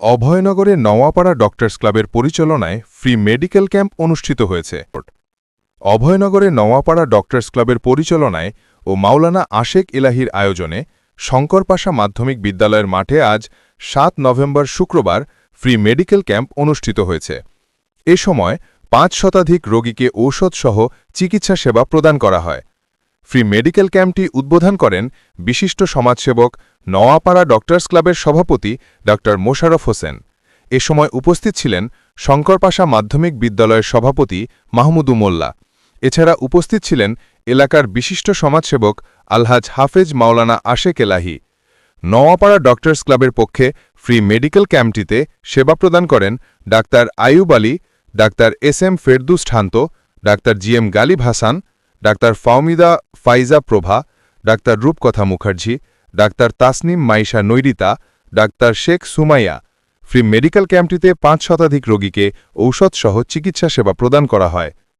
অভয়নগরে Nowapara doctors ক্লাবের পরিচালনায় free medical camp অনুষ্ঠিত হয়েছে। অভয়নগরে নওয়াপাড়া ডক্টরস ক্লাবের পরিচালনায় ও মাওলানা আশেক ইলাহির আয়োজনে শঙ্করপাশা মাধ্যমিক বিদ্যালয়ের মাঠে আজ ৭ নভেম্বর শুক্রবার ফ্রি মেডিকেল ক্যাম্প অনুষ্ঠিত হয়েছে। এ সময় ৫ শতাধিক রোগীকে ঔষধসহ চিকিৎসা সেবা প্রদান করা হয়। ফ্রি মেডিকেল ক্যাম্পটি উদ্বোধন করেন বিশিষ্ট সমাজসেবক নওয়াপাড়া ডক্টরস ক্লাবের সভাপতি ড মোশাররফ হোসেন। এ সময় উপস্থিত ছিলেন শঙ্করপাশা মাধ্যমিক বিদ্যালয়ের সভাপতি মাহমুদু মোল্লা। এছাড়া উপস্থিত ছিলেন এলাকার বিশিষ্ট সমাজসেবক আলহাজ হাফেজ মাওলানা আশেক এলাহি। নওয়াপাড়া ডক্টরস ক্লাবের পক্ষে ফ্রি মেডিকেল ক্যাম্পটিতে সেবা প্রদান করেন doctor Ayub Ali, doctor S M. Ferdous ঠান্ত, doctor G M. Galib Hasan, doctor Fahmida Faiza Prova, doctor Rupkotha Mukherjee, doctor Tasnim Maisha Nairita, doctor Sheikh Sumaiya. Free medical ক্যাম্পটিতে ৫ শতাধিক রোগীকে ঔষধসহ চিকিৎসা সেবা প্রদান করা হয়।